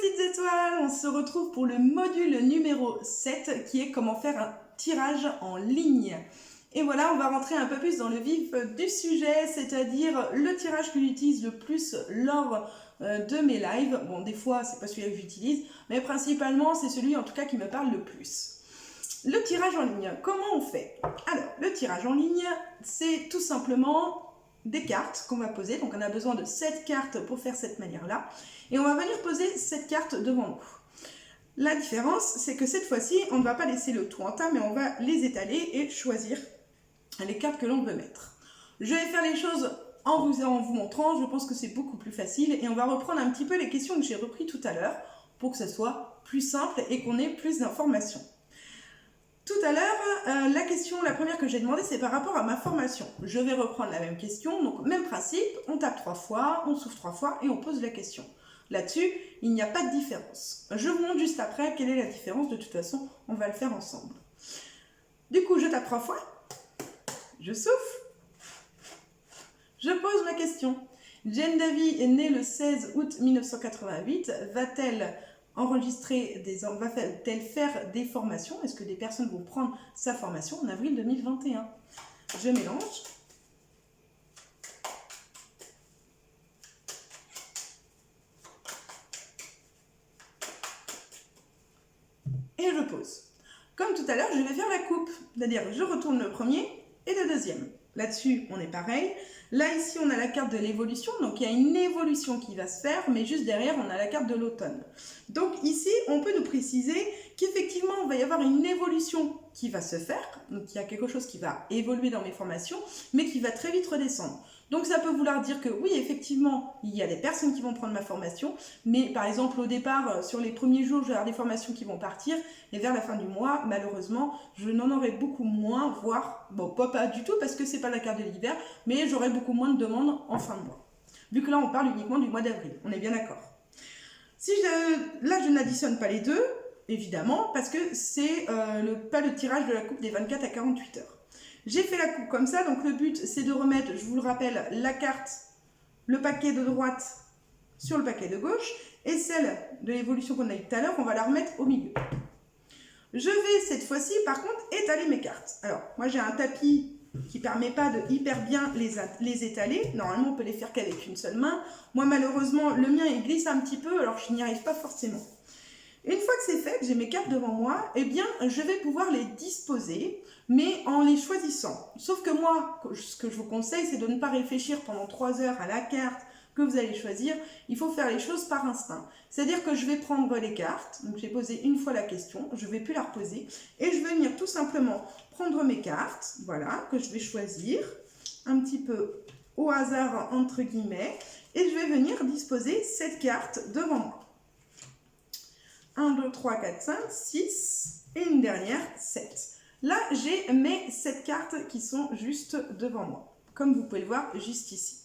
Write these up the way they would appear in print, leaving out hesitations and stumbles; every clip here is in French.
petites étoiles, on se retrouve pour le module numéro 7 qui est comment faire un tirage en ligne. Et voilà, on va rentrer un peu plus dans le vif du sujet, c'est-à-dire le tirage que j'utilise le plus lors de mes lives. Bon, des fois, c'est pas celui que j'utilise, mais principalement, c'est celui en tout cas qui me parle le plus. Le tirage en ligne, comment on fait? Alors, le tirage en ligne, c'est tout simplement des cartes qu'on va poser. Donc, on a besoin de 7 cartes pour faire cette manière-là. Et on va venir poser cette carte devant nous. La différence, c'est que cette fois-ci, on ne va pas laisser le tout en tas, mais on va les étaler et choisir les cartes que l'on veut mettre. Je vais faire les choses en vous montrant, je pense que c'est beaucoup plus facile, et on va reprendre un petit peu les questions que j'ai reprises tout à l'heure pour que ce soit plus simple et qu'on ait plus d'informations. Tout à l'heure, la première que j'ai demandé, c'est par rapport à ma formation. Je vais reprendre la même question, donc même principe, on tape 3 fois, on souffle 3 fois et on pose la question. Là-dessus, il n'y a pas de différence. Je vous montre juste après quelle est la différence, de toute façon, on va le faire ensemble. Du coup, je tape 3 fois, je souffle, je pose ma question. Jane Davy est née le 16 août 1988, va-t-elle faire des formations? Est-ce que des personnes vont prendre sa formation en avril 2021? Je mélange. Et je pose. Comme tout à l'heure, je vais faire la coupe. C'est-à-dire, je retourne le premier et le deuxième. Là-dessus, on est pareil. Là, ici, on a la carte de l'évolution. Donc, il y a une évolution qui va se faire, mais juste derrière, on a la carte de l'automne. Donc, ici, on peut nous préciser qu'effectivement, il va y avoir une évolution qui va se faire. Donc, il y a quelque chose qui va évoluer dans mes formations, mais qui va très vite redescendre. Donc, ça peut vouloir dire que oui, effectivement, il y a des personnes qui vont prendre ma formation, mais par exemple, au départ, sur les premiers jours, je vais avoir des formations qui vont partir, et vers la fin du mois, malheureusement, je n'en aurai beaucoup moins, voire, bon, pas du tout, parce que c'est pas la carte de l'hiver, mais j'aurai beaucoup moins de demandes en fin de mois. Vu que là, on parle uniquement du mois d'avril, on est bien d'accord. Là, je n'additionne pas les deux, évidemment, parce que c'est pas le tirage de la coupe des 24 à 48 heures. J'ai fait la coupe comme ça, donc le but, c'est de remettre, je vous le rappelle, la carte, le paquet de droite sur le paquet de gauche, et celle de l'évolution qu'on a eu tout à l'heure, on va la remettre au milieu. Je vais cette fois-ci, par contre, étaler mes cartes. Alors, moi, j'ai un tapis qui ne permet pas de hyper bien les étaler. Normalement, on peut les faire qu'avec une seule main. Moi, malheureusement, le mien, il glisse un petit peu, alors je n'y arrive pas forcément. Une fois que c'est fait, que j'ai mes cartes devant moi, eh bien, je vais pouvoir les disposer, mais en les choisissant. Sauf que moi, ce que je vous conseille, c'est de ne pas réfléchir pendant 3 heures à la carte que vous allez choisir. Il faut faire les choses par instinct. C'est-à-dire que je vais prendre les cartes, donc j'ai posé une fois la question, je ne vais plus la reposer, et je vais venir tout simplement prendre mes cartes, voilà, que je vais choisir un petit peu au hasard, entre guillemets, et je vais venir disposer cette carte devant moi. 1, 2, 3, 4, 5, 6 et une dernière, 7. Là, j'ai mes 7 cartes qui sont juste devant moi, comme vous pouvez le voir juste ici.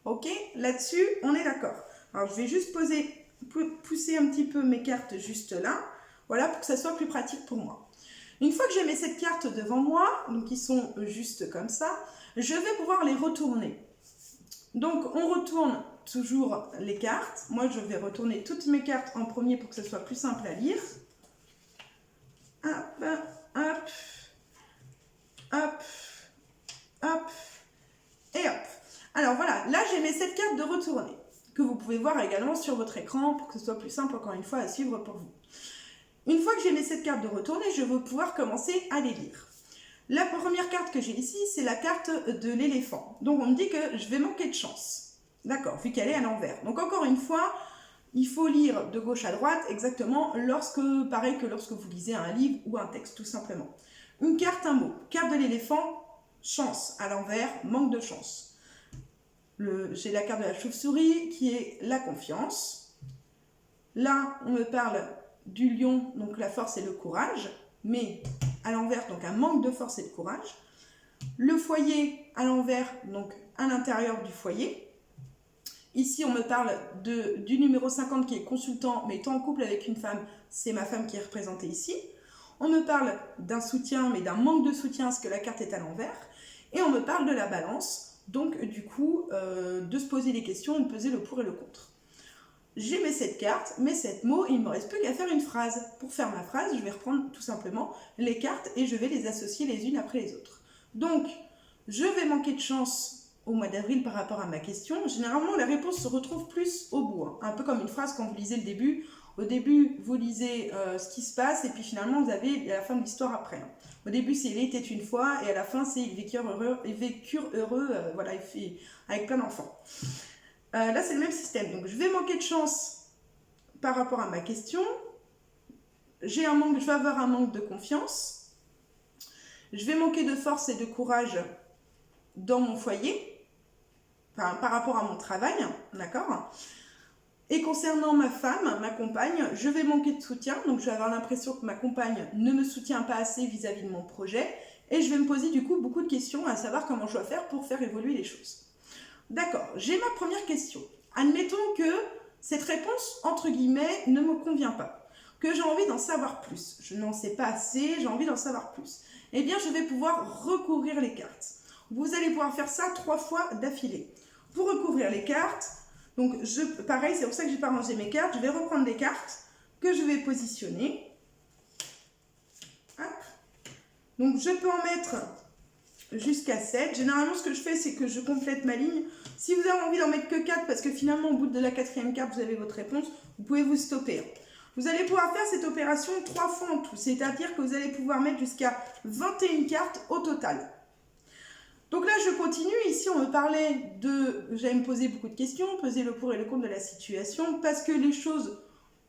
Ok, là-dessus, on est d'accord. Alors, je vais juste pousser un petit peu mes cartes juste là, voilà, pour que ça soit plus pratique pour moi. Une fois que j'ai mes 7 cartes devant moi, donc qui sont juste comme ça, je vais pouvoir les retourner. Donc, on retourne toujours les cartes. Moi, je vais retourner toutes mes cartes en premier pour que ce soit plus simple à lire. Hop, hop, hop, hop, et hop. Alors voilà, là, j'ai mes 7 cartes de retourner, que vous pouvez voir également sur votre écran pour que ce soit plus simple, encore une fois, à suivre pour vous. Une fois que j'ai mes 7 cartes de retourner, je vais pouvoir commencer à les lire. La première carte que j'ai ici, c'est la carte de l'éléphant. Donc, on me dit que je vais manquer de chance. D'accord, vu qu'elle est à l'envers. Donc, encore une fois, il faut lire de gauche à droite exactement pareil que lorsque vous lisez un livre ou un texte, tout simplement. Une carte, un mot. Carte de l'éléphant, chance. À l'envers, manque de chance. J'ai la carte de la chauve-souris qui est la confiance. Là, on me parle du lion, donc la force et le courage, mais à l'envers, donc un manque de force et de courage. Le foyer à l'envers, donc à l'intérieur du foyer. Ici, on me parle du numéro 50 qui est consultant, mais étant en couple avec une femme, c'est ma femme qui est représentée ici. On me parle d'un soutien, mais d'un manque de soutien parce que la carte est à l'envers. Et on me parle de la balance, donc du coup, de se poser des questions, de peser le pour et le contre. j'ai mes 7 cartes, mes 7 mots, il ne me reste plus qu'à faire une phrase. Pour faire ma phrase, je vais reprendre tout simplement les cartes et je vais les associer les unes après les autres. Donc, je vais manquer de chance au mois d'avril par rapport à ma question. Généralement, la réponse se retrouve plus au bout. Un peu comme une phrase quand vous lisez le début. Au début, vous lisez ce qui se passe et puis finalement, vous avez la fin de l'histoire après. Au début, c'est « il était une fois » et à la fin, c'est « ils vécurent heureux voilà, avec plein d'enfants ». Là, c'est le même système. Donc, je vais manquer de chance par rapport à ma question. Je vais avoir un manque de confiance. Je vais manquer de force et de courage dans mon foyer, par rapport à mon travail, d'accord ? Et concernant ma femme, ma compagne, je vais manquer de soutien. Donc, je vais avoir l'impression que ma compagne ne me soutient pas assez vis-à-vis de mon projet. Et je vais me poser du coup beaucoup de questions à savoir comment je dois faire pour faire évoluer les choses. D'accord, j'ai ma première question. Admettons que cette réponse, entre guillemets, ne me convient pas, que j'ai envie d'en savoir plus. Je n'en sais pas assez, j'ai envie d'en savoir plus. Eh bien, je vais pouvoir recouvrir les cartes. Vous allez pouvoir faire ça 3 fois d'affilée. Pour recouvrir les cartes, donc pareil, c'est pour ça que je n'ai pas rangé mes cartes, je vais reprendre des cartes que je vais positionner. Hop. Donc, je peux en mettre jusqu'à 7. Généralement, ce que je fais, c'est que je complète ma ligne. Si vous avez envie d'en mettre que 4, parce que finalement, au bout de la 4e carte, vous avez votre réponse, vous pouvez vous stopper. Vous allez pouvoir faire cette opération 3 fois en tout, c'est-à-dire que vous allez pouvoir mettre jusqu'à 21 cartes au total. Donc là, je continue. Ici, on me parlait de... J'allais me poser beaucoup de questions, peser le pour et le contre de la situation, parce que les choses...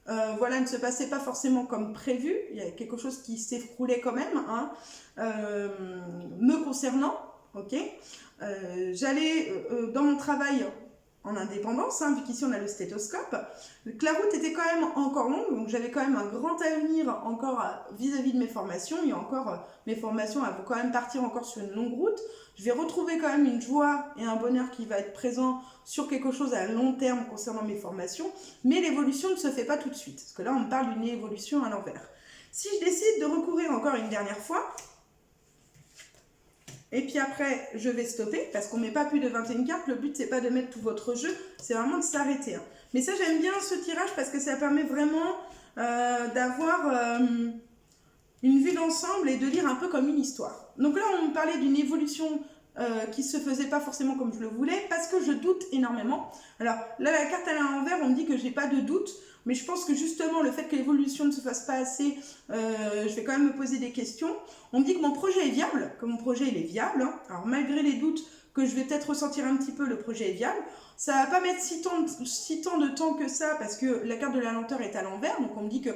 voilà, ne se passait pas forcément comme prévu. Il y a quelque chose qui s'écroulait quand même, hein, me concernant. Ok, j'allais dans mon travail en indépendance, hein, vu qu'ici on a le stéthoscope, que la route était quand même encore longue, donc j'avais quand même un grand avenir encore vis-à-vis de mes formations. Il y a encore mes formations, elles vont quand même partir encore sur une longue route. Je vais retrouver quand même une joie et un bonheur qui va être présent sur quelque chose à long terme concernant mes formations, mais l'évolution ne se fait pas tout de suite, parce que là on me parle d'une évolution à l'envers. Si je décide de recourir encore une dernière fois, et puis après je vais stopper, parce qu'on ne met pas plus de 21 cartes, le but c'est pas de mettre tout votre jeu, c'est vraiment de s'arrêter. Hein. Mais ça, j'aime bien ce tirage parce que ça permet vraiment d'avoir une vue d'ensemble et de lire un peu comme une histoire. Donc là, on me parlait d'une évolution qui se faisait pas forcément comme je le voulais, parce que je doute énormément. Alors là, la carte à l'envers, on me dit que j'ai pas de doute, mais je pense que justement, le fait que l'évolution ne se fasse pas assez, je vais quand même me poser des questions. On me dit que mon projet est viable, que mon projet il est viable. Hein. Alors malgré les doutes que je vais peut-être ressentir un petit peu, le projet est viable. Ça va pas mettre si tant de temps que ça, parce que la carte de la lenteur est à l'envers, donc on me dit que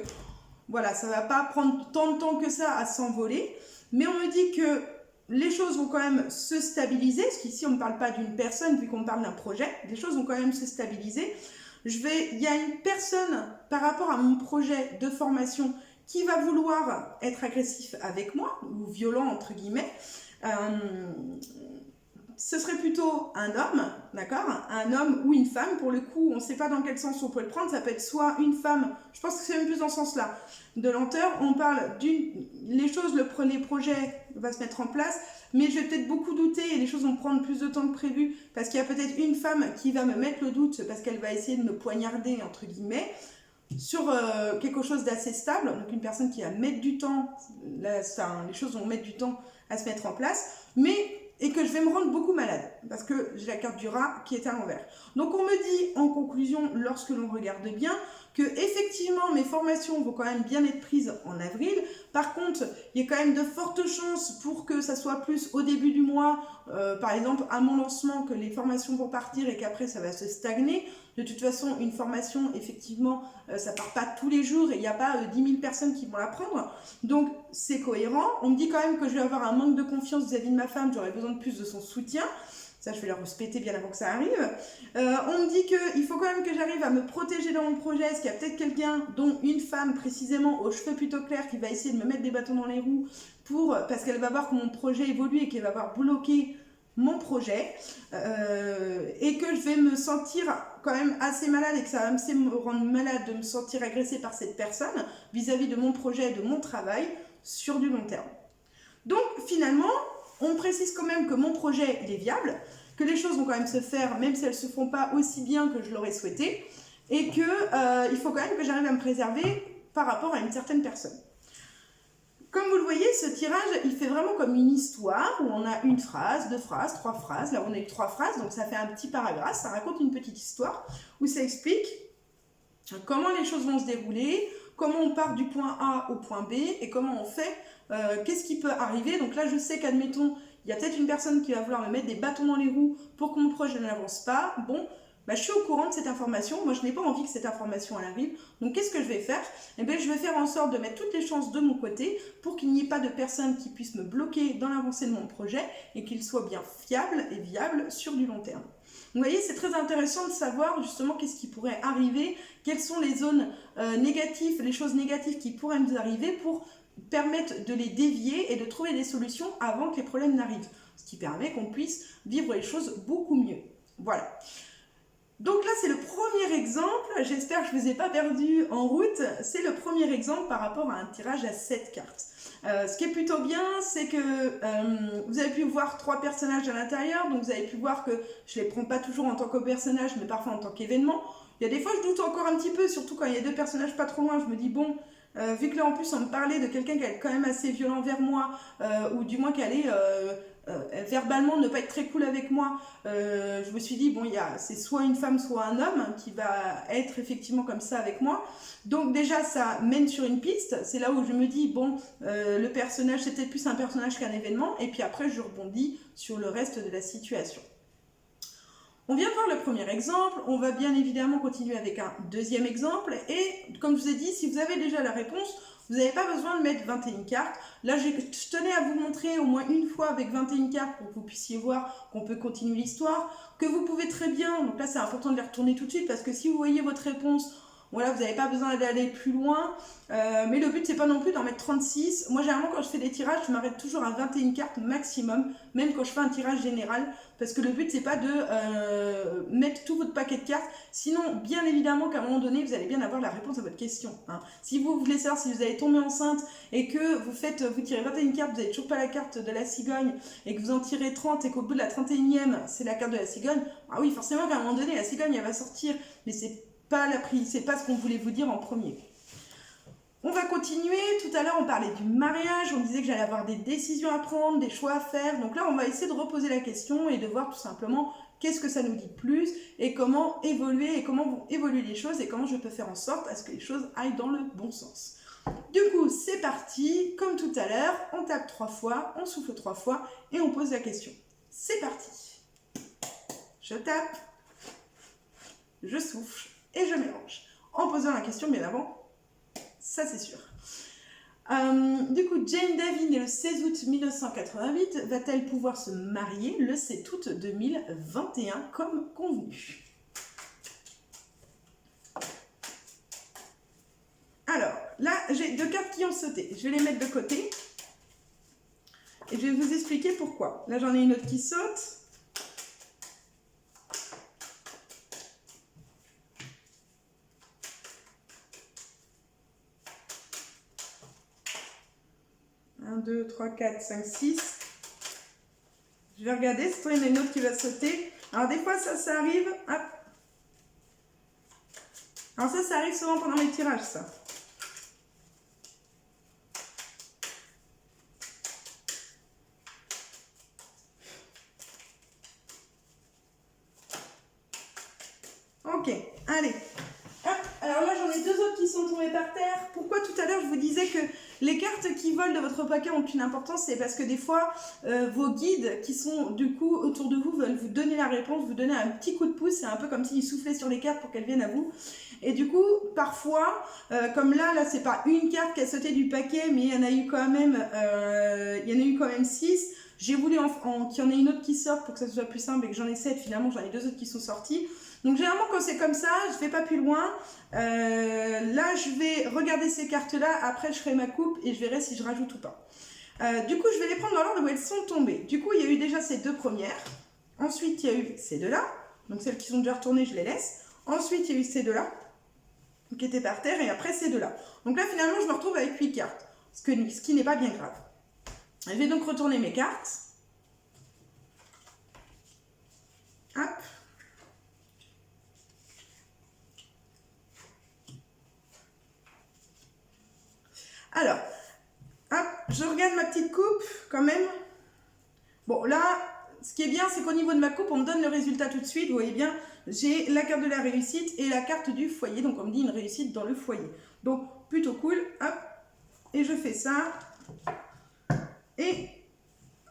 voilà, ça va pas prendre tant de temps que ça à s'envoler, mais on me dit que les choses vont quand même se stabiliser, parce qu'ici on ne parle pas d'une personne, vu qu'on parle d'un projet, les choses vont quand même se stabiliser. Il y a une personne par rapport à mon projet de formation qui va vouloir être agressif avec moi, ou violent entre guillemets. Ce serait plutôt un homme, d'accord ? Un homme ou une femme, pour le coup, on ne sait pas dans quel sens on peut le prendre, ça peut être soit une femme, je pense que c'est même plus dans ce sens-là, de lenteur, on parle les choses, les projets vont se mettre en place, mais je vais peut-être beaucoup douter et les choses vont prendre plus de temps que prévu, parce qu'il y a peut-être une femme qui va me mettre le doute, parce qu'elle va essayer de me poignarder, entre guillemets, sur quelque chose d'assez stable, donc une personne qui va mettre du temps, là, les choses vont mettre du temps à se mettre en place, et que je vais me rendre beaucoup malade, parce que j'ai la carte du rat qui est à l'envers. Donc on me dit en conclusion, lorsque l'on regarde bien, que effectivement mes formations vont quand même bien être prises en avril. Par contre, il y a quand même de fortes chances pour que ça soit plus au début du mois, par exemple à mon lancement, que les formations vont partir et qu'après ça va se stagner. De toute façon, une formation, effectivement, ça part pas tous les jours et il n'y a pas 10 000 personnes qui vont la prendre. Donc, c'est cohérent. On me dit quand même que je vais avoir un manque de confiance vis-à-vis de ma femme, j'aurai besoin de plus de son soutien. Ça, je vais leur respecter bien avant que ça arrive. On me dit qu'il faut quand même que j'arrive à me protéger dans mon projet, parce qu'il y a peut-être quelqu'un, dont une femme précisément, aux cheveux plutôt clairs, qui va essayer de me mettre des bâtons dans les roues, parce qu'elle va voir que mon projet évolue et qu'elle va avoir bloqué mon projet, et que je vais me sentir quand même assez malade et que ça va me rendre malade de me sentir agressée par cette personne vis-à-vis de mon projet et de mon travail sur du long terme. Donc finalement, on précise quand même que mon projet il est viable, que les choses vont quand même se faire même si elles ne se font pas aussi bien que je l'aurais souhaité, et que il faut quand même que j'arrive à me préserver par rapport à une certaine personne. Comme vous le voyez, ce tirage, il fait vraiment comme une histoire où on a une phrase, 2 phrases, 3 phrases. Là, on a eu 3 phrases, donc ça fait un petit paragraphe, ça raconte une petite histoire où ça explique comment les choses vont se dérouler, comment on part du point A au point B et comment on fait, qu'est-ce qui peut arriver. Donc là, je sais qu'admettons, il y a peut-être une personne qui va vouloir me mettre des bâtons dans les roues pour que mon projet n'avance pas. Bon, bah, je suis au courant de cette information. Moi, je n'ai pas envie que cette information elle arrive. Donc, qu'est-ce que je vais faire? Eh bien, je vais faire en sorte de mettre toutes les chances de mon côté pour qu'il n'y ait pas de personne qui puisse me bloquer dans l'avancée de mon projet et qu'il soit bien fiable et viable sur du long terme. Vous voyez, c'est très intéressant de savoir justement qu'est-ce qui pourrait arriver, quelles sont les zones négatives, les choses négatives qui pourraient nous arriver pour permettre de les dévier et de trouver des solutions avant que les problèmes n'arrivent. Ce qui permet qu'on puisse vivre les choses beaucoup mieux. Voilà. Donc là, c'est le premier exemple, j'espère que je ne vous ai pas perdu en route, c'est le premier exemple par rapport à un tirage à 7 cartes. Ce qui est plutôt bien, c'est que vous avez pu voir 3 personnages à l'intérieur, donc vous avez pu voir que je ne les prends pas toujours en tant que personnage, mais parfois en tant qu'événement. Il y a des fois, je doute encore un petit peu, surtout quand il y a 2 personnages pas trop loin, je me dis, bon, vu que là, en plus, on me parlait de quelqu'un qui est quand même assez violent vers moi, ou du moins qui allait... verbalement ne pas être très cool avec moi, je me suis dit bon, c'est soit une femme soit un homme qui va être effectivement comme ça avec moi, donc déjà ça mène sur une piste, c'est là où je me dis bon, le personnage c'est peut-être plus un personnage qu'un événement, et puis après je rebondis sur le reste de la situation. On vient de voir le premier exemple, on va bien évidemment continuer avec un deuxième exemple, et comme je vous ai dit, si vous avez déjà la réponse, vous n'avez pas besoin de mettre 21 cartes. Là, je tenais à vous montrer au moins une fois avec 21 cartes pour que vous puissiez voir qu'on peut continuer l'histoire, que vous pouvez très bien, donc là c'est important de les retourner tout de suite parce que si vous voyez votre réponse, voilà, vous n'avez pas besoin d'aller plus loin, mais le but c'est pas non plus d'en mettre 36. Moi généralement quand je fais des tirages, je m'arrête toujours à 21 cartes maximum, même quand je fais un tirage général, parce que le but c'est pas de mettre tout votre paquet de cartes, sinon bien évidemment qu'à un moment donné vous allez bien avoir la réponse à votre question, hein. Si vous voulez savoir si vous allez tomber enceinte et que vous tirez 21 cartes, vous n'avez toujours pas la carte de la cigogne et que vous en tirez 30 et qu'au bout de la 31e c'est la carte de la cigogne, ah oui forcément qu'à un moment donné la cigogne elle va sortir, mais c'est pas ce qu'on voulait vous dire en premier. On va continuer, tout à l'heure on parlait du mariage, on disait que j'allais avoir des décisions à prendre, des choix à faire, donc là on va essayer de reposer la question et de voir tout simplement qu'est-ce que ça nous dit de plus et comment évoluer et comment vont évoluer les choses et comment je peux faire en sorte à ce que les choses aillent dans le bon sens. Du coup c'est parti, comme tout à l'heure, on tape 3 fois, on souffle 3 fois et on pose la question. C'est parti. Je tape, je souffle et je mélange. En posant la question bien avant, ça c'est sûr. Du coup, Jane Davin, née le 16 août 1988, va-t-elle pouvoir se marier le 7 août 2021 comme convenu? Alors, là, j'ai 2 cartes qui ont sauté. Je vais les mettre de côté. Et je vais vous expliquer pourquoi. Là, j'en ai une autre qui saute. Un, 2, 3, 4, 5, 6. Je vais regarder, c'est il y en a une autre qui va sauter. Alors des fois ça arrive, hop. Alors ça arrive souvent pendant les tirages, ça. Ok, allez. Hop. Alors là j'en ai 2 autres qui sont tombés par terre. Pourquoi tout à l'heure je vous disais que les cartes qui volent de votre paquet ont une importance? C'est parce que des fois vos guides qui sont du coup autour de vous veulent vous donner la réponse, vous donner un petit coup de pouce. C'est un peu comme s'ils soufflaient sur les cartes pour qu'elles viennent à vous. Et du coup parfois, comme là c'est pas une carte qui a sauté du paquet, mais il y en a eu quand même 6. J'ai voulu qu'il y en ait une autre qui sorte pour que ça soit plus simple et que j'en ai 7. Finalement j'en ai 2 autres qui sont sortis. Donc généralement quand c'est comme ça, je ne vais pas plus loin. Là je vais regarder ces cartes là, après je ferai ma coupe et je verrai si je rajoute ou pas. Du coup je vais les prendre dans l'ordre où elles sont tombées. Du coup il y a eu déjà ces 2 premières. Ensuite il y a eu ces 2 là. Donc celles qui sont déjà retournées je les laisse. Ensuite il y a eu ces 2 là qui étaient par terre et après ces 2 là. Donc là finalement je me retrouve avec 8 cartes. Ce qui n'est pas bien grave. Je vais donc retourner mes cartes. Hop. Alors, hop, je regarde ma petite coupe quand même. Bon, là, ce qui est bien, c'est qu'au niveau de ma coupe, on me donne le résultat tout de suite. Vous voyez bien, j'ai la carte de la réussite et la carte du foyer. Donc, on me dit une réussite dans le foyer. Donc, plutôt cool. Hop, et je fais ça. Et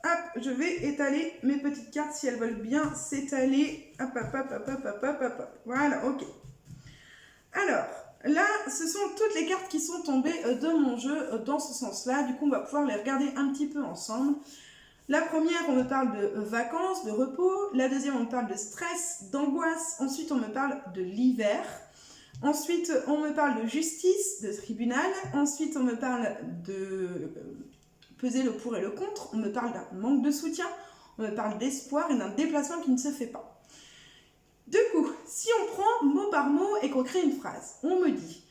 hop, je vais étaler mes petites cartes si elles veulent bien s'étaler. Hop, hop, hop, hop, hop, hop, hop, hop, hop. Voilà, ok. Alors, là, ce sont toutes les cartes qui sont tombées de mon jeu dans ce sens-là. Du coup, on va pouvoir les regarder un petit peu ensemble. La première, on me parle de vacances, de repos. La deuxième, on me parle de stress, d'angoisse. Ensuite, on me parle de l'hiver. Ensuite, on me parle de justice, de tribunal. Ensuite, on me parle de peser le pour et le contre. On me parle d'un manque de soutien. On me parle d'espoir et d'un déplacement qui ne se fait pas. Du coup, si on prend mot par mot et qu'on crée une phrase, on me dit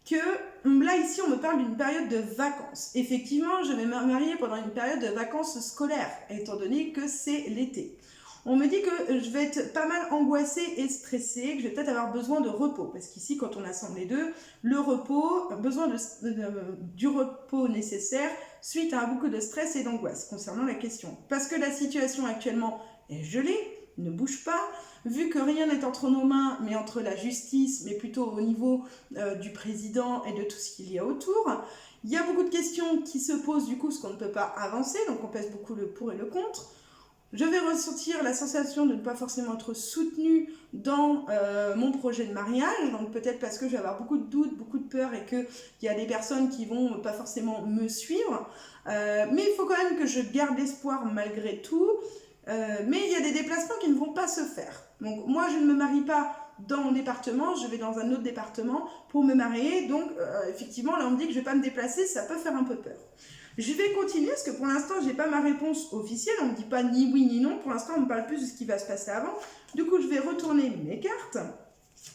que là, ici, on me parle d'une période de vacances. Effectivement, je vais me marier pendant une période de vacances scolaires, étant donné que c'est l'été. On me dit que je vais être pas mal angoissée et stressée, que je vais peut-être avoir besoin de repos. Parce qu'ici, quand on assemble les deux, le repos, besoin du repos nécessaire suite à beaucoup de stress et d'angoisse concernant la question. Parce que la situation actuellement est gelée, ne bouge pas, vu que rien n'est entre nos mains, mais entre la justice, mais plutôt au niveau du président et de tout ce qu'il y a autour. Il y a beaucoup de questions qui se posent du coup, ce qu'on ne peut pas avancer, donc on pèse beaucoup le pour et le contre. Je vais ressentir la sensation de ne pas forcément être soutenue dans mon projet de mariage, donc peut-être parce que je vais avoir beaucoup de doutes, beaucoup de peur et qu'il y a des personnes qui vont pas forcément me suivre. Mais il faut quand même que je garde espoir malgré tout. Mais il y a des déplacements qui ne vont pas se faire. Donc moi, je ne me marie pas dans mon département, je vais dans un autre département pour me marier. Donc effectivement, là on me dit que je ne vais pas me déplacer, ça peut faire un peu peur. Je vais continuer parce que pour l'instant, je n'ai pas ma réponse officielle. On ne me dit pas ni oui ni non. Pour l'instant, on me parle plus de ce qui va se passer avant. Du coup, je vais retourner mes cartes.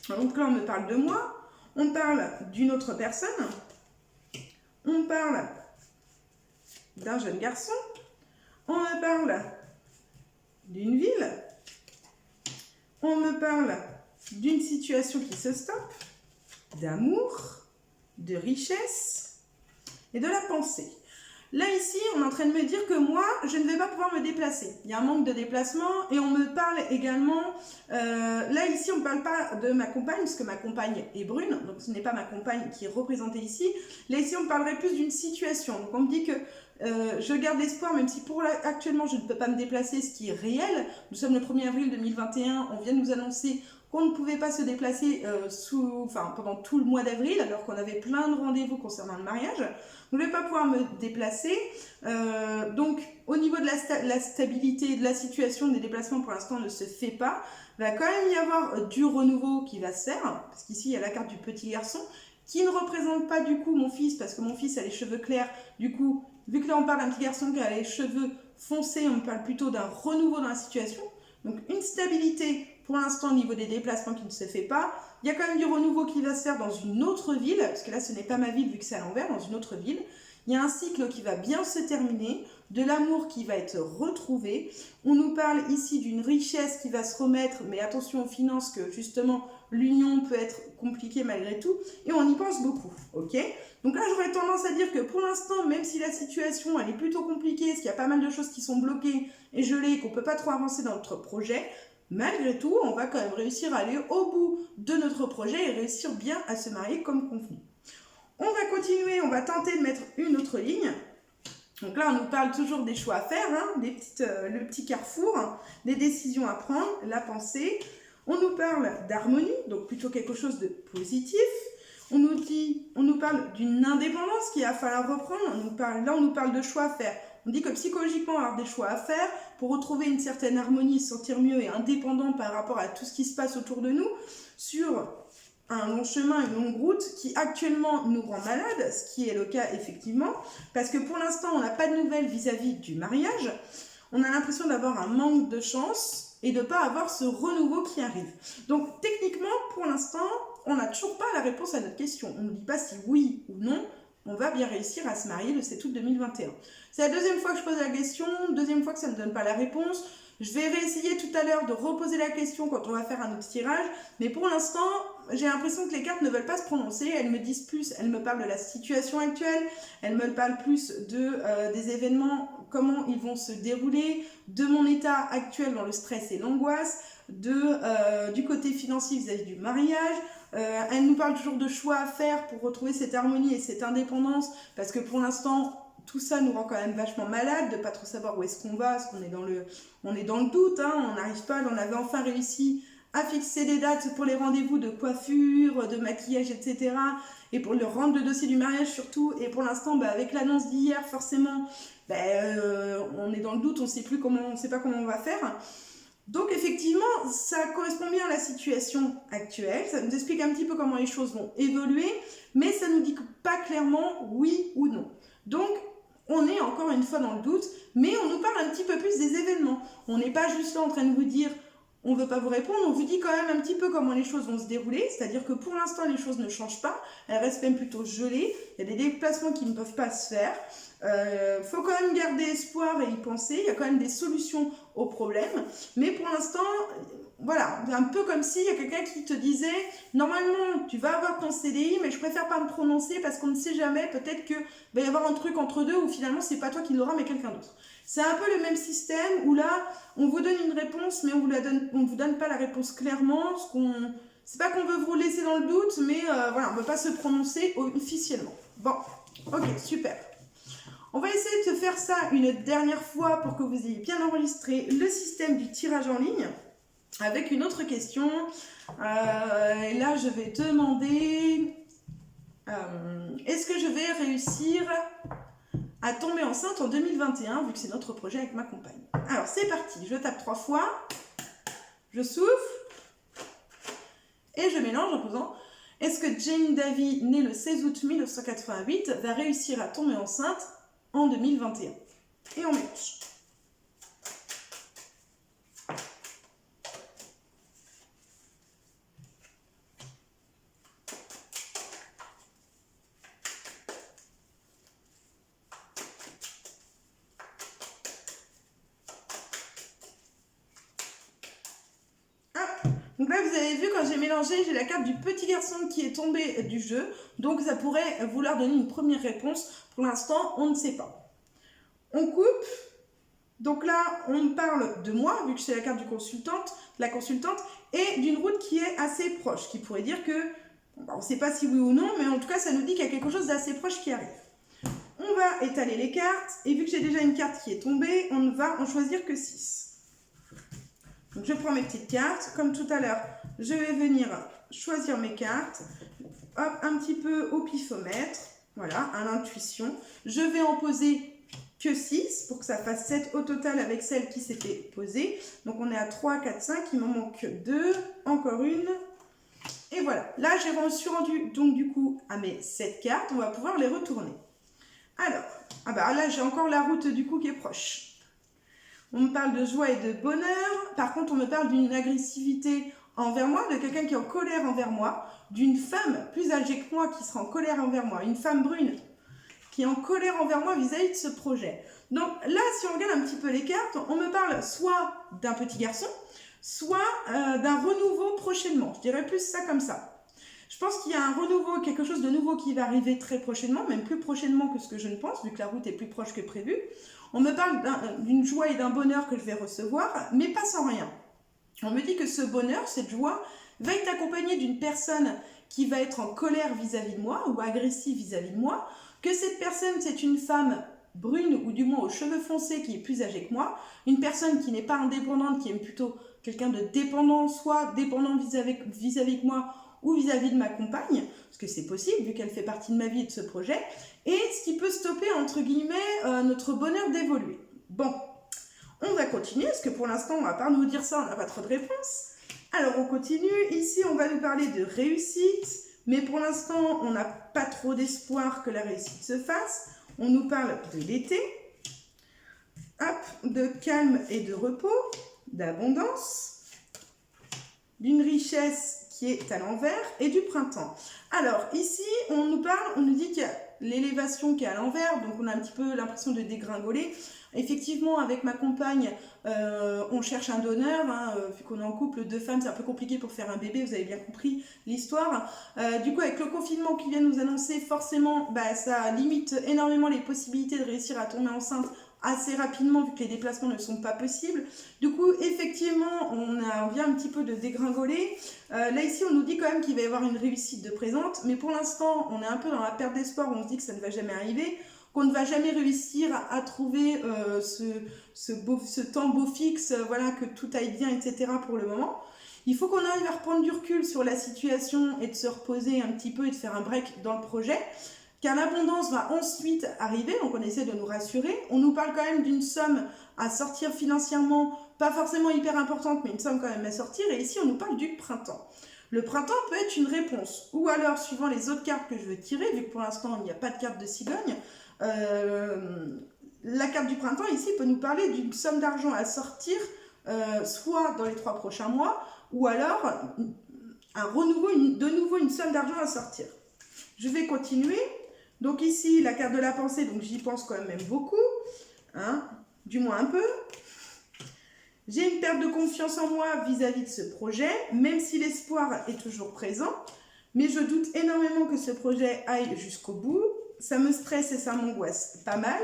Donc là, on me parle de moi. On parle d'une autre personne. On parle d'un jeune garçon. On me parle d'une ville. On me parle d'une situation qui se stoppe, d'amour, de richesse et de la pensée. Là, ici, on est en train de me dire que moi, je ne vais pas pouvoir me déplacer. Il y a un manque de déplacement et on me parle également... là, ici, on ne parle pas de ma compagne, parce que ma compagne est brune, donc ce n'est pas ma compagne qui est représentée ici. Là, ici, on me parlerait plus d'une situation. Donc, on me dit que je garde l'espoir, même si actuellement, je ne peux pas me déplacer, ce qui est réel. Nous sommes le 1er avril 2021, on vient de nous annoncer qu'on ne pouvait pas se déplacer pendant tout le mois d'avril, alors qu'on avait plein de rendez-vous concernant le mariage. Je ne vais pas pouvoir me déplacer. Donc, au niveau de la stabilité, de la situation, des déplacements, pour l'instant, ne se fait pas. Il va quand même y avoir du renouveau qui va se faire, parce qu'ici, il y a la carte du petit garçon, qui ne représente pas du coup mon fils, parce que mon fils a les cheveux clairs. Du coup, vu que là, on parle d'un petit garçon qui a les cheveux foncés, on parle plutôt d'un renouveau dans la situation. Donc, une stabilité pour l'instant au niveau des déplacements qui ne se fait pas. Il y a quand même du renouveau qui va se faire dans une autre ville, parce que là ce n'est pas ma ville vu que c'est à l'envers, dans une autre ville. Il y a un cycle qui va bien se terminer, de l'amour qui va être retrouvé. On nous parle ici d'une richesse qui va se remettre, mais attention aux finances que justement l'union peut être compliquée malgré tout, et on y pense beaucoup, ok? Donc là j'aurais tendance à dire que pour l'instant, même si la situation elle est plutôt compliquée, parce qu'il y a pas mal de choses qui sont bloquées et gelées, qu'on ne peut pas trop avancer dans notre projet, malgré tout, on va quand même réussir à aller au bout de notre projet et réussir bien à se marier comme convenu. On va continuer, on va tenter de mettre une autre ligne. Donc là, on nous parle toujours des choix à faire, hein, le petit carrefour, hein, des décisions à prendre, la pensée. On nous parle d'harmonie, donc plutôt quelque chose de positif. On nous parle d'une indépendance qu'il va falloir reprendre. Là, on nous parle de choix à faire. On dit que psychologiquement, on va avoir des choix à faire pour retrouver une certaine harmonie, se sentir mieux et indépendant par rapport à tout ce qui se passe autour de nous sur un long chemin, une longue route qui actuellement nous rend malades, ce qui est le cas effectivement, parce que pour l'instant, on n'a pas de nouvelles vis-à-vis du mariage. On a l'impression d'avoir un manque de chance et de ne pas avoir ce renouveau qui arrive. Donc techniquement, pour l'instant, on n'a toujours pas la réponse à notre question. On ne dit pas si oui ou non, on va bien réussir à se marier le 7 août 2021. C'est la deuxième fois que je pose la question, deuxième fois que ça ne me donne pas la réponse. Je vais réessayer tout à l'heure de reposer la question quand on va faire un autre tirage, mais pour l'instant, j'ai l'impression que les cartes ne veulent pas se prononcer, elles me disent plus, elles me parlent de la situation actuelle, elles me parlent plus des événements, comment ils vont se dérouler, de mon état actuel dans le stress et l'angoisse, du côté financier vis-à-vis du mariage. Elle nous parle toujours de choix à faire pour retrouver cette harmonie et cette indépendance, parce que pour l'instant, tout ça nous rend quand même vachement malade, de pas trop savoir où est-ce qu'on va, parce qu'on est dans le doute, hein, on n'arrive pas, on avait enfin réussi à fixer des dates pour les rendez-vous de coiffure, de maquillage, etc. Et pour le rendre le dossier du mariage surtout, et pour l'instant, avec l'annonce d'hier, forcément, on est dans le doute, on ne sait pas comment on va faire. Donc effectivement, ça correspond bien à la situation actuelle, ça nous explique un petit peu comment les choses vont évoluer, mais ça ne nous dit pas clairement oui ou non. Donc, on est encore une fois dans le doute, mais on nous parle un petit peu plus des événements. On n'est pas juste là en train de vous dire on ne veut pas vous répondre, on vous dit quand même un petit peu comment les choses vont se dérouler, c'est-à-dire que pour l'instant les choses ne changent pas, elles restent même plutôt gelées, il y a des déplacements qui ne peuvent pas se faire, faut quand même garder espoir et y penser, il y a quand même des solutions aux problèmes, mais pour l'instant, voilà, un peu comme s'il y a quelqu'un qui te disait normalement tu vas avoir ton CDI, mais je préfère pas me prononcer parce qu'on ne sait jamais, peut-être qu'il va y avoir un truc entre deux où finalement c'est pas toi qui l'auras mais quelqu'un d'autre. C'est un peu le même système où là on vous donne une réponse mais on vous donne pas la réponse clairement, c'est pas qu'on veut vous laisser dans le doute, mais voilà, on ne veut pas se prononcer officiellement. Bon, ok, super. On va essayer de faire ça une dernière fois pour que vous ayez bien enregistré le système du tirage en ligne avec une autre question. Et là, je vais te demander est-ce que je vais réussir à tomber enceinte en 2021 vu que c'est notre projet avec ma compagne. Alors, c'est parti. Je tape 3 fois. Je souffle. Et je mélange en posant est-ce que Jane Davy, née le 16 août 1988, va réussir à tomber enceinte en 2021. Et on mélange. Donc là, vous avez vu, quand j'ai mélangé, j'ai la carte du petit garçon qui est tombé du jeu. Donc ça pourrait vouloir donner une première réponse. Pour l'instant, on ne sait pas. On coupe. Donc là, on me parle de moi, vu que c'est la carte la consultante, et d'une route qui est assez proche, qui pourrait dire que, on ne sait pas si oui ou non, mais en tout cas, ça nous dit qu'il y a quelque chose d'assez proche qui arrive. On va étaler les cartes, et vu que j'ai déjà une carte qui est tombée, on ne va en choisir que 6. Donc je prends mes petites cartes, comme tout à l'heure, je vais venir choisir mes cartes, hop, un petit peu au pifomètre, voilà, à l'intuition. Je vais en poser que 6 pour que ça fasse 7 au total avec celle qui s'était posée. Donc on est à 3, 4, 5, il m'en manque 2, encore une. Et voilà, là je suis rendu donc du coup à mes 7 cartes, on va pouvoir les retourner. Alors, là j'ai encore la route du coup qui est proche. On me parle de joie et de bonheur. Par contre, on me parle d'une agressivité envers moi, de quelqu'un qui est en colère envers moi, d'une femme plus âgée que moi qui sera en colère envers moi, une femme brune qui est en colère envers moi vis-à-vis de ce projet. Donc là, si on regarde un petit peu les cartes, on me parle soit d'un petit garçon, soit d'un renouveau prochainement. Je dirais plus ça comme ça. Je pense qu'il y a un renouveau, quelque chose de nouveau qui va arriver très prochainement, même plus prochainement que ce que je ne pense, vu que la route est plus proche que prévu. On me parle d'une joie et d'un bonheur que je vais recevoir, mais pas sans rien. On me dit que ce bonheur, cette joie, va être accompagné d'une personne qui va être en colère vis-à-vis de moi ou agressive vis-à-vis de moi, que cette personne, c'est une femme brune ou du moins aux cheveux foncés qui est plus âgée que moi, une personne qui n'est pas indépendante, qui est plutôt quelqu'un de dépendant, soit dépendant vis-à-vis de moi ou vis-à-vis de ma compagne, parce que c'est possible vu qu'elle fait partie de ma vie et de ce projet, et ce qui peut stopper entre guillemets notre bonheur d'évoluer. Bon, on va continuer, parce que pour l'instant, on va pas nous dire ça, on n'a pas trop de réponses. Alors on continue, ici on va nous parler de réussite, mais pour l'instant, on n'a pas trop d'espoir que la réussite se fasse. On nous parle de l'été, hop, de calme et de repos, d'abondance, d'une richesse qui est à l'envers et du printemps. Alors ici, on nous dit qu'il y a l'élévation qui est à l'envers, donc on a un petit peu l'impression de dégringoler. Effectivement, avec ma compagne, on cherche un donneur, hein, vu qu'on est en couple, 2 femmes, c'est un peu compliqué pour faire un bébé, vous avez bien compris l'histoire. Du coup, avec le confinement qui vient nous annoncer, forcément, ça limite énormément les possibilités de réussir à tomber enceinte assez rapidement, vu que les déplacements ne sont pas possibles. Du coup, effectivement, on vient un petit peu de dégringoler. Là, ici, on nous dit quand même qu'il va y avoir une réussite de présente, mais pour l'instant, on est un peu dans la perte d'espoir, où on se dit que ça ne va jamais arriver, qu'on ne va jamais réussir à trouver ce temps beau fixe, voilà, que tout aille bien, etc. pour le moment. Il faut qu'on arrive à reprendre du recul sur la situation et de se reposer un petit peu et de faire un break dans le projet, car l'abondance va ensuite arriver, donc on essaie de nous rassurer. On nous parle quand même d'une somme à sortir financièrement, pas forcément hyper importante, mais une somme quand même à sortir, et ici on nous parle du printemps. Le printemps peut être une réponse, ou alors, suivant les autres cartes que je veux tirer, vu que pour l'instant il n'y a pas de carte de cigogne, la carte du printemps ici peut nous parler d'une somme d'argent à sortir, soit dans les 3 prochains mois, ou alors de nouveau une somme d'argent à sortir. Je vais continuer. Donc ici, la carte de la pensée, donc j'y pense quand même beaucoup, hein, du moins un peu. J'ai une perte de confiance en moi vis-à-vis de ce projet, même si l'espoir est toujours présent, mais je doute énormément que ce projet aille jusqu'au bout. Ça me stresse et ça m'angoisse pas mal.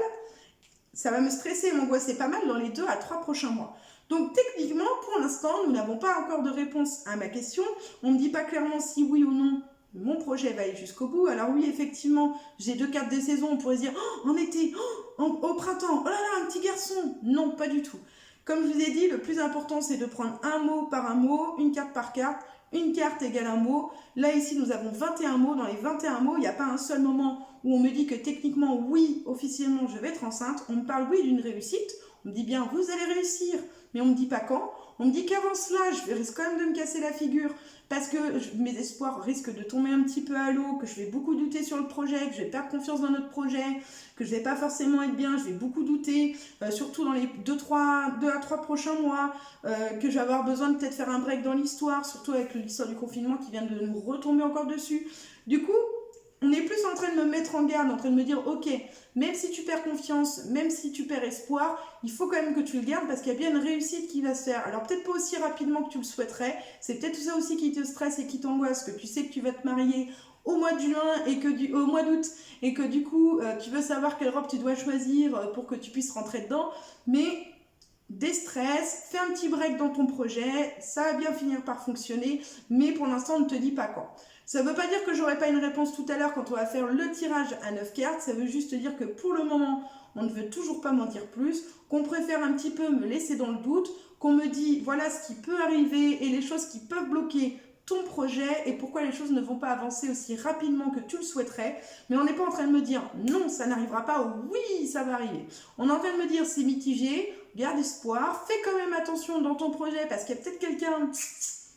Ça va me stresser et m'angoisser pas mal dans les 2 à 3 prochains mois. Donc techniquement, pour l'instant, nous n'avons pas encore de réponse à ma question. On ne me dit pas clairement si oui ou non mon projet va aller jusqu'au bout. Alors oui, effectivement, j'ai 2 cartes des saisons. On pourrait se dire, oh, en été, oh, au printemps, oh là là, un petit garçon. Non, pas du tout. Comme je vous ai dit, le plus important, c'est de prendre un mot par un mot, une carte par carte. Une carte égale un mot. Là, ici, nous avons 21 mots. Dans les 21 mots, il n'y a pas un seul moment où on me dit que techniquement, oui, officiellement, je vais être enceinte. On me parle, oui, d'une réussite. On me dit bien, vous allez réussir, mais on ne me dit pas quand. On me dit qu'avant cela, je risque quand même de me casser la figure parce que mes espoirs risquent de tomber un petit peu à l'eau, que je vais beaucoup douter sur le projet, que je vais perdre confiance dans notre projet, que je vais pas forcément être bien, je vais beaucoup douter, surtout dans les 2 à 3 prochains mois, que je vais avoir besoin de peut-être faire un break dans l'histoire, surtout avec l'histoire du confinement qui vient de nous retomber encore dessus. Du coup, on est plus en train de me mettre en garde, en train de me dire, ok, même si tu perds confiance, même si tu perds espoir, il faut quand même que tu le gardes parce qu'il y a bien une réussite qui va se faire. Alors peut-être pas aussi rapidement que tu le souhaiterais, c'est peut-être ça aussi qui te stresse et qui t'angoisse, que tu sais que tu vas te marier au mois de juin et que au mois d'août et que du coup tu veux savoir quelle robe tu dois choisir pour que tu puisses rentrer dedans, mais déstresse, fais un petit break dans ton projet, ça va bien finir par fonctionner, mais pour l'instant on ne te dit pas quand. Ça ne veut pas dire que j'aurai pas une réponse tout à l'heure quand on va faire le tirage à 9 cartes, ça veut juste dire que pour le moment, on ne veut toujours pas m'en dire plus, qu'on préfère un petit peu me laisser dans le doute, qu'on me dit voilà ce qui peut arriver et les choses qui peuvent bloquer ton projet et pourquoi les choses ne vont pas avancer aussi rapidement que tu le souhaiterais, mais on n'est pas en train de me dire non, ça n'arrivera pas ou oui, ça va arriver. On est en train de me dire c'est mitigé, garde espoir, fais quand même attention dans ton projet parce qu'il y a peut-être quelqu'un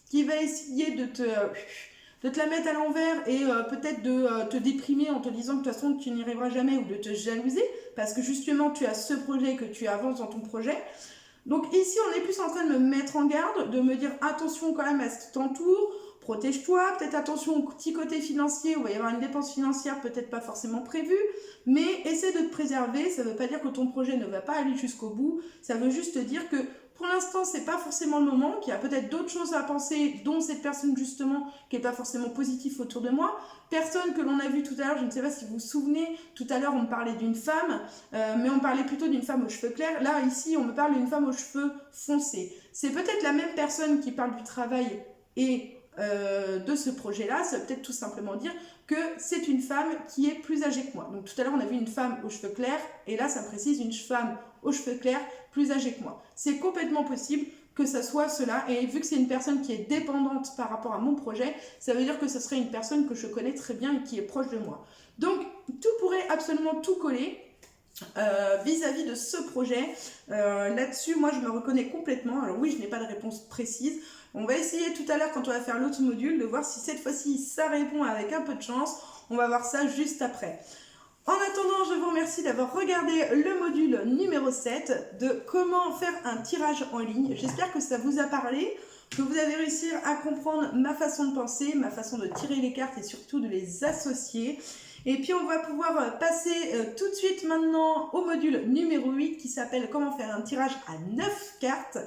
qui va essayer de te la mettre à l'envers et peut-être de te déprimer en te disant que de toute façon tu n'y arriveras jamais ou de te jalouser parce que justement tu as ce projet, que tu avances dans ton projet. Donc ici on est plus en train de me mettre en garde, de me dire attention quand même à ce qui t'entoure, protège-toi, peut-être attention au petit côté financier où il va y avoir une dépense financière peut-être pas forcément prévue, mais essaie de te préserver, ça ne veut pas dire que ton projet ne va pas aller jusqu'au bout, ça veut juste dire que pour l'instant, c'est pas forcément le moment, qu'il y a peut-être d'autres choses à penser, dont cette personne justement qui n'est pas forcément positive autour de moi. Personne que l'on a vu tout à l'heure, je ne sais pas si vous vous souvenez, tout à l'heure on me parlait d'une femme, mais on parlait plutôt d'une femme aux cheveux clairs. Là, ici, on me parle d'une femme aux cheveux foncés. C'est peut-être la même personne qui parle du travail et de ce projet-là, ça veut peut-être tout simplement dire que c'est une femme qui est plus âgée que moi. Donc tout à l'heure, on a vu une femme aux cheveux clairs, et là, ça précise une femme aux cheveux clairs plus âgée que moi. C'est complètement possible que ça soit cela, et vu que c'est une personne qui est dépendante par rapport à mon projet, ça veut dire que ce serait une personne que je connais très bien et qui est proche de moi. Donc, tout pourrait absolument tout coller vis-à-vis de ce projet. Là-dessus, moi, je me reconnais complètement. Alors oui, je n'ai pas de réponse précise. On va essayer tout à l'heure, quand on va faire l'autre module, de voir si cette fois-ci, ça répond avec un peu de chance. On va voir ça juste après. En attendant, je vous remercie d'avoir regardé le module numéro 7 de comment faire un tirage en ligne. J'espère que ça vous a parlé, que vous avez réussi à comprendre ma façon de penser, ma façon de tirer les cartes et surtout de les associer. Et puis on va pouvoir passer tout de suite maintenant au module numéro 8 qui s'appelle comment faire un tirage à 9 cartes.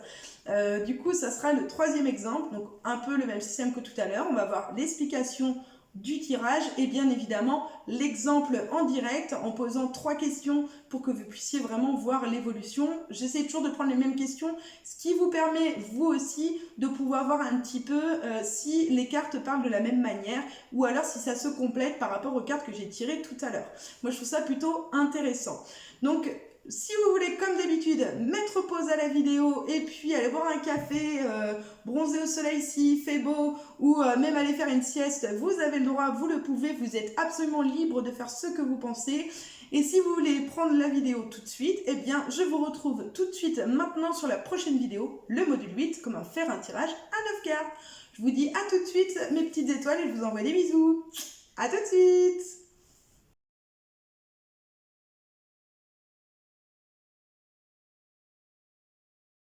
Du coup, ça sera le troisième exemple, donc un peu le même système que tout à l'heure. On va voir l'explication du tirage et bien évidemment l'exemple en direct en posant 3 questions pour que vous puissiez vraiment voir l'évolution. J'essaie toujours de prendre les mêmes questions, ce qui vous permet vous aussi de pouvoir voir un petit peu si les cartes parlent de la même manière ou alors si ça se complète par rapport aux cartes que j'ai tirées tout à l'heure. Moi je trouve ça plutôt intéressant. Donc si vous voulez, comme d'habitude, mettre pause à la vidéo et puis aller boire un café, bronzer au soleil s'il fait beau, ou même aller faire une sieste, vous avez le droit, vous le pouvez, vous êtes absolument libre de faire ce que vous pensez. Et si vous voulez prendre la vidéo tout de suite, eh bien, je vous retrouve tout de suite maintenant sur la prochaine vidéo, le module 8, comment faire un tirage à 9 cartes. Je vous dis à tout de suite, mes petites étoiles, et je vous envoie des bisous. À tout de suite!